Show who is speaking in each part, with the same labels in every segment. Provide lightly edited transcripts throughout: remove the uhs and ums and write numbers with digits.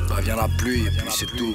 Speaker 1: Bah vient la pluie, et puis c'est tout.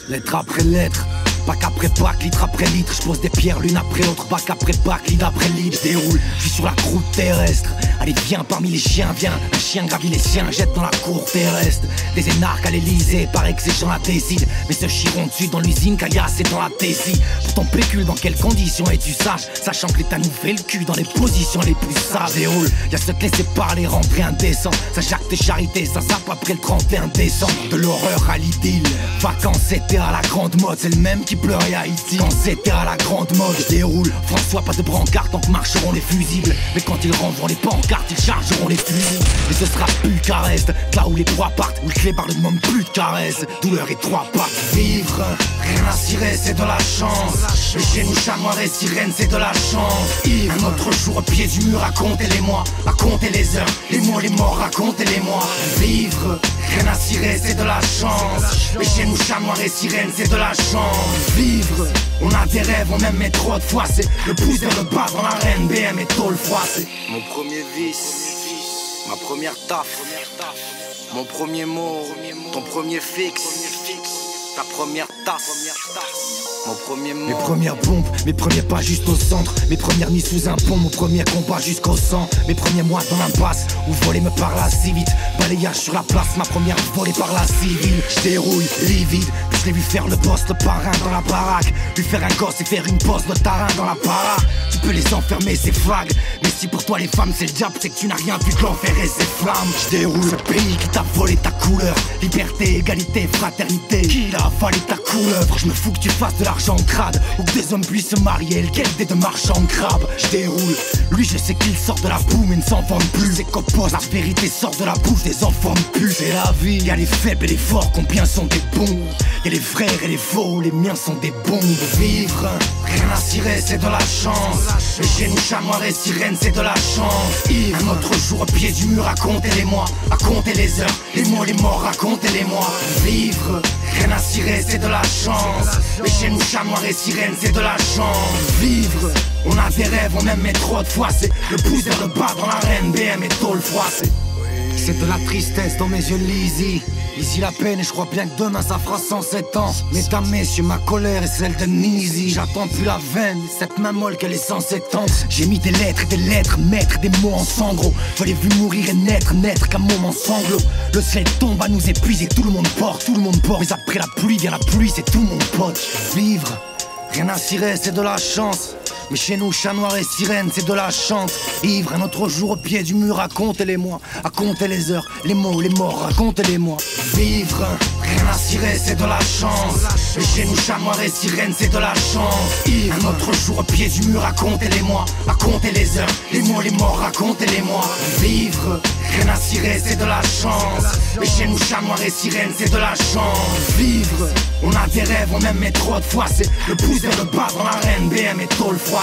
Speaker 2: Lettre après lettre, bac après bac, litre après litre. Je pose des pierres l'une après l'autre, bac après bac, lead après lead. Je déroule, je suis sur la croûte terrestre. Allez viens parmi les chiens, viens. Un chien gravit les siens, jette dans la cour terrestre. Des énarques à l'Elysée, paraît que ces gens la décident. Mais se chieront dessus dans l'usine, caillasse et dans la Tessie. Pour ton pécule, dans quelles conditions es-tu sage? Sachant que l'État nous fait le cul dans les positions les plus sages. Je déroule, y'a ceux qui laissent parler, rentrer indécent. Ça jacte tes charités, ça sape après le 31 décembre. De l'horreur à l'idylle, vacances c'était à la grande mode. C'est le même qui pleurait à Haïti quand c'était à la grande mode. Je déroule, François pas de brancard tant que marcheront les fusibles. Mais quand ils rendront les pancartes, ils chargeront les fusils. Et ce sera Bucarest, là où les proies partent, où le clébard ne demande plus de caresses. Douleur et trois pattes. Vivre, rien à cirer, c'est de la chance. Mais chez nous, chat noir et sirène, c'est de la chance. Ivre, un autre jour au pied du mur, racontez-les-moi. Racontez les heures, les mots, les morts, racontez-les-moi. Vivre, rien à cirer, c'est de la chance. Mais chez nous, chat noir et sirène, c'est de la chance. Vivre, on a des rêves, on aime mais trop de fois. C'est le pouce vers le bas dans l'arène, BM et tôle froissée.
Speaker 1: Mon premier vice, ma première taf, mon premier mot, ton premier fixe, ta première tasse, mon premier mot.
Speaker 2: Mes premières bombes, mes premiers pas juste au centre. Mes premières nuits sous un pont, mon premier combat jusqu'au sang. Mes premiers mois dans l'impasse, où voler me parla si vite. Balayage sur la place, ma première volée par la civile. Je dérouille, livide, puis je l'ai vu faire le boss, le parrain dans la baraque. Lui faire un gosse et faire une bosse de tarin dans la para. Tu peux les enfermer, ces flags. Mais si pour toi les femmes c'est le diable, c'est que tu n'as rien vu que l'enfer et ses flammes. Je déroule, ce pays qui t'a volé ta couleur. Liberté, égalité, fraternité, qui a avalé ta couleuvre. Je me fous que tu fasses de l'argent crade, ou que des hommes puissent se marier, lequel des deux marchands de crabe. Je déroule, lui je sais qu'il sort de la boue mais ne s'en vante plus. C'est qu'oppose, la vérité sort de la bouche des enfants de pute. C'est la vie, y'a les faibles et les forts, combien sont des bons. Y'a les frères et les faux, les miens sont des bombes. Vivre, rien à cirer, c'est de la chance. Mais chez nous, chat noir et sirène, c'est de la chance. Ivre, un autre jour au pied du mur, racontez-les-moi. Racontez les heures, les mots, les morts, racontez-les-moi. Vivre, rien à cirer, c'est de la chance. Mais chez nous, chat noir et sirène, c'est de la chance. Vivre, on a des rêves, on aime mais trop de fois. C'est le pouce vers le bas dans l'arène, BM et tôle froissée. C'est de la tristesse dans mes yeux lisy. Ici la peine et je crois bien que demain ça fera 107 ans. Mesdames, messieurs, ma colère est celle de Nizi. J'attends plus la veine, cette main molle qu'elle est censée tendre. J'ai mis des lettres, mettre des mots en sanglots. Je l'ai vu mourir et naître qu'un moment sanglot. Le ciel tombe à nous épuiser, tout le monde porte. Mais après la pluie vient la pluie, c'est tout mon pote. Vivre, rien à cirer, c'est de la chance. Mais chez nous, chat noir et sirène, c'est de la chance. Ivre, un autre jour au pied du mur, racontez-les-moi. Racontez les heures, les mots, les morts, racontez-les-moi. Vivre, rien à cirer, c'est de la chance. Mais chez nous, chat noir et sirène, c'est de la chance. Ivre, un autre jour au pied du mur, racontez-les-moi. Racontez les heures, les mots, les morts, racontez-les-moi. Vivre, rien à cirer, c'est de la chance. Mais chez nous, chat noir et sirène, c'est de la chance. Vivre, on a des rêves, on aime mais trop de fois. C'est le pouce vers le bas dans l'arène, BM et tôle froissée.